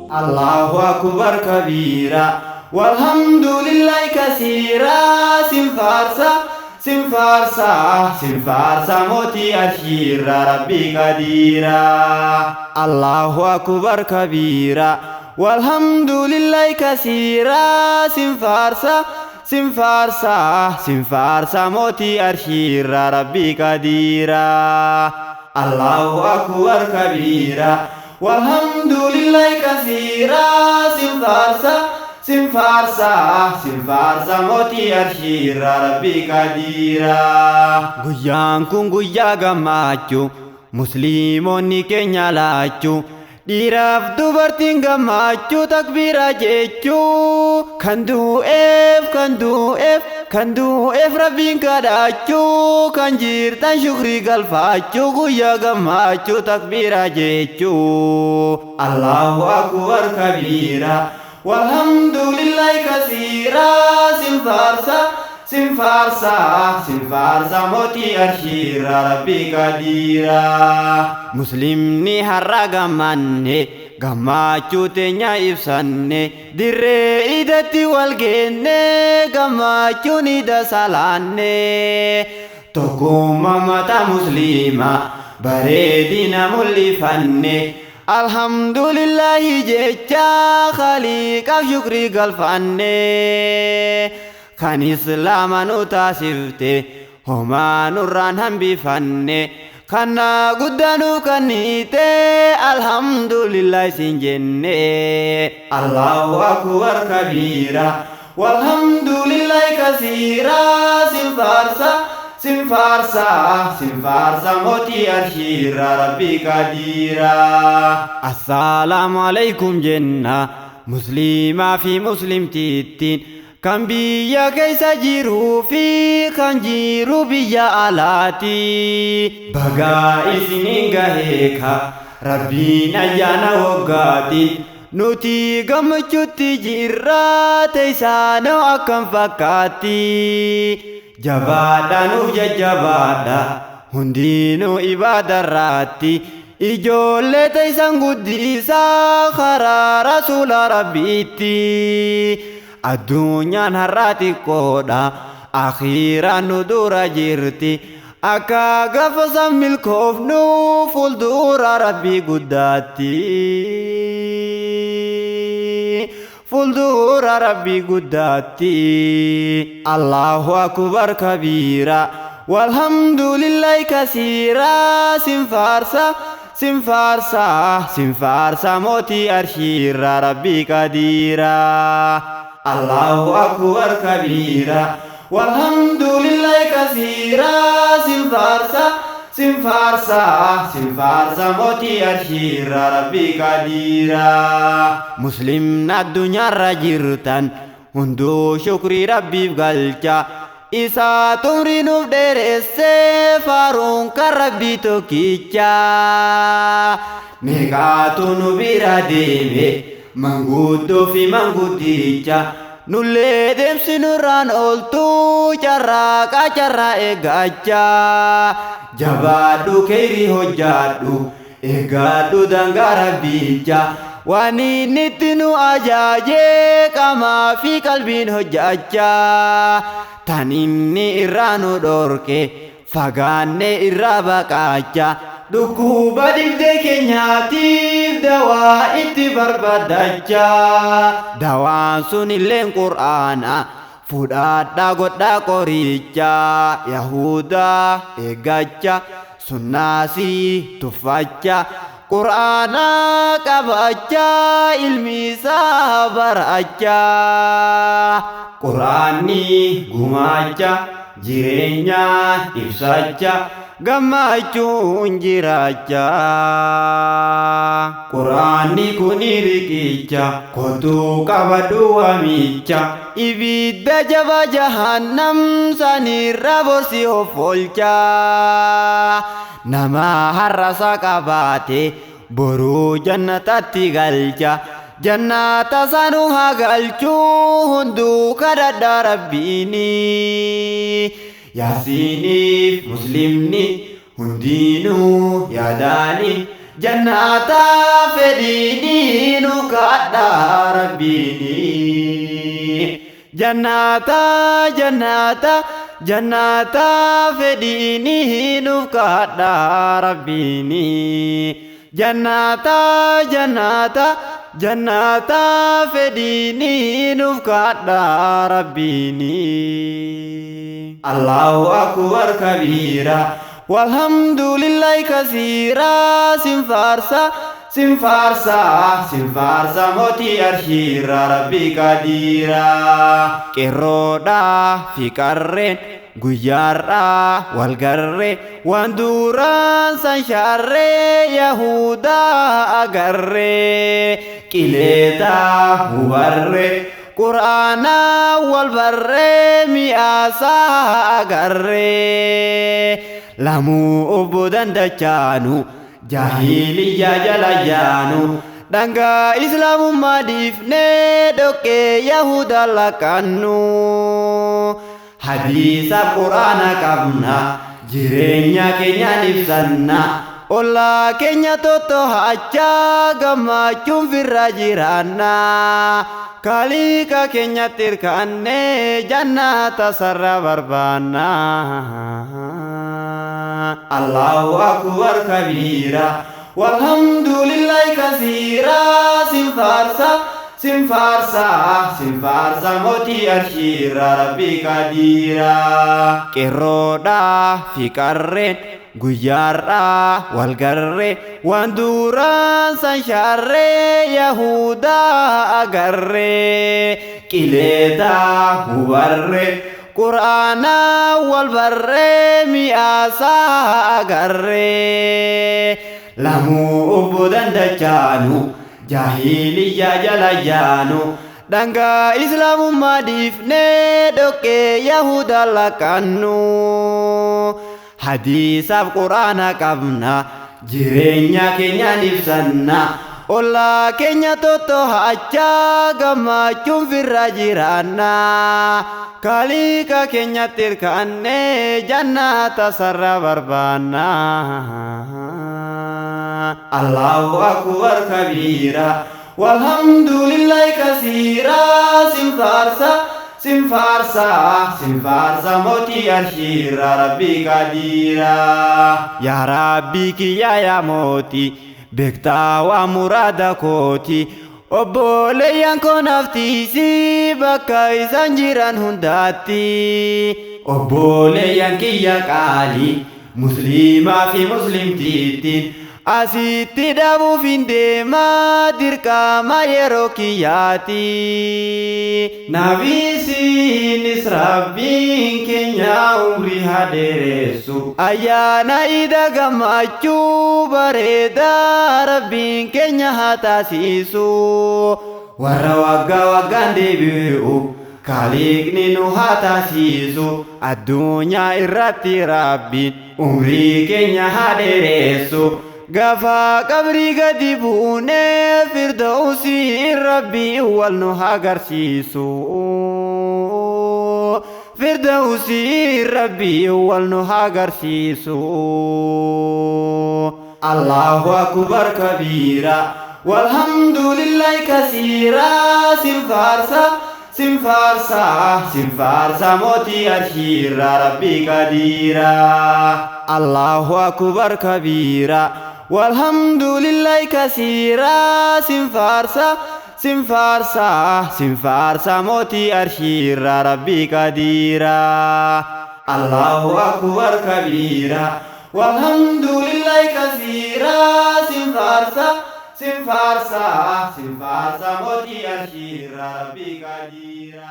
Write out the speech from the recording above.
Allahu akbar kabira walhamdulillahi kaseera. Simfarsa moti ashira rabbi kadira. Allahu akbar kabira walhamdulillahi kaseera. Simfarsa moti ashira rabbi kadira. Allahu akbar kabira walhamdulillahi kaseera. Simfarsa moti ashira rabbi kadira. Guyyaan kun guyyaa gammachuu musliimonni keenya laachuu dhiiraaf dubartiin gammachuu takbiira jechuu kan du'eef rabbiin kadhachuu kan jirtan shukrii galfachuu guyyaa gammachuu takbiira jechuu. Allahu akbar kabira walhamdulillahi kaseera. Simfarsa moti ashira rabbi kadira. Muslimni har'a gammanne gammachuu teenya ibsanne dirree idatti wal geenne gammachuun ida salaanne. Tokkummaa mata muslima bareedina mul'ifanne alhamdulillahi jecha khaliqaaf shukrii galfanne. Kan islaama nu taasifte homaa nurraan hambifanne kana guddaa nu kennite alhamdulillahi siin jenne. Allahu akbar kabira walhamdulillahi kaseera. Simfarsa moti ashira rabbi kadira. Assalamu alaikum jenna muslimaa fi muslimtittiin kan biyya keessa jiruu fi kan jiru biyya alaati. Baga isiniin gaheeka rabbiin ayyaana waggaatiin nuti gammachuutti jirra teessaanoo akkam fakkaatti. Jabaadha nuuf jajjabaadha hundinuu ibaadarraatti ijoollee teessan guddisaa karaa rasuula rabbiitti. Addunyaan har'a xiqqoodha akhiiraan nu dura jirti akka gaafa san milkoofnu fuuldura rabbii guddaatti. Allahu akbar kabira walhamdulillahi kaseera. Simfarsa moti ashira rabbi kadira. Allahu akbar kabira walhamdulillahi kaseera. Simfarsa moti ashira rabbi kadira. Muslimni addunyaarra jirtan hunduu shukrii rabbiif galcha isa tumrii nuuf dheeresse faaruun kan rabbii tokkicha. Meeqaatu nu bira deeme manguddoo fi manguddicha nullee deemsi nurraan ooltu carraa eeggacha. Jabaadhu keeyrii hojjaadhu eeggadhu dangaa rabbicha waan inni itti nu ajaajee qaamaa fi qalbiin hojjacha. Tan inni irraa nu dhorke fagaanne irraa baqacha dhukkuba dhibdee keenyaatiif dawaa itti barbaadacha. Dawaan sun illeen qur'aana fudhadhaa godhaa qoricha. Yahudaa eeggacha sunnaasii tuffacha qur'aana qabacha ilmi isaa baracha. Qur'aanni gumaacha jireenya ibsacha gammachuun jiraacha. Qur'aanni kuni riqicha kottuu qabadhu waamicha ibidda jaba jahannam sanirra borsi of oolcha. Nama har'asa qabaate boruu jannatatti galcha. Jannata sanu hagalchuu hunduu kadhadha rabbiini. Yaasiiniif muslimni hundinuu yaadaani jannata fedini nukada rabbini jannata jannata fedini nukada rabbini jannata fedini nukada rabbini Allahu akbar kabira walhamdulillahi katsira simfarsa moti arshira rabbi kadira qeerroodha fi qarreen guyyaarra wal garre waan duraan san sharree yahuda agarre qileeta hubarre qur'aana wal barre mi'aasa agarre lamu obbo dandachaanu jahiliyya jala jaanu danga islaamummaa dhiifnee dhoqqee yahuda lakkannu hadiisa quraana qabna jireenya keenyaan ibsanna ollaa keenya tottoo'achaa gammachuun firra jiraanna kaliika keenyatti hirkannee jannata sarra barbaanna Allahu akbar kabira walhamdulillahi katsira simfarsa moti arshira rabbi kadira qeerroodha fi qarreen guyyaarra wal garre waan duraan san sharree yahuda agarre qileeta hubarre qur'aana wal barre mi'aasa agarre lamu obbo dandachaanu jahiliyya jala jaanu danga islaamummaa dhiifnee dhoqqee yahuda lakkannu hadiisaaf quraana qabna jireenya keenyaan ibsanna ollaa keenya tottoo'achaa gammachuun firra jiraanna kaliika keenyatti hirkannee jannata sarra barbaanna Allahu akbar kabira walhamdulillahi katsira simfarsa moti arshira rabbi kadira ya rabbi kiyya ya moti bektaa waa muraada kooti obboleeyyan koo naftiisi bakka isaan jiran hundaatti obboleeyyan kiyya qaalii musliimaa fi muslimtiittiin asitti dhabuuf hin deemaa dirqama yeroo kiyyaati nabisiinis rabbiin keenya umrii haa dheeressu ayyaana iida gammachuu bareedaa rabbiin keenya haa taasisu warra waggaan deebi'u kaliiqni nu haa taasisu addunyaa irratti rabbiin umrii keenya haa dheeressu gafa qabrii gadi buunee firdawsii rabbii wal nu agarsiisu firdawsii rabbii wal nu agarsiisu Allahu akbar kabira walhamdulillahi katsira simfarsa moti arshira rabbi kadira Allahu akbar kabira walhamdulillahi katsira simfarsa moti arshira rabbi kadira Allahu akbar kabira walhamdulillahi katsira simfarsa moti arshira rabbi kadira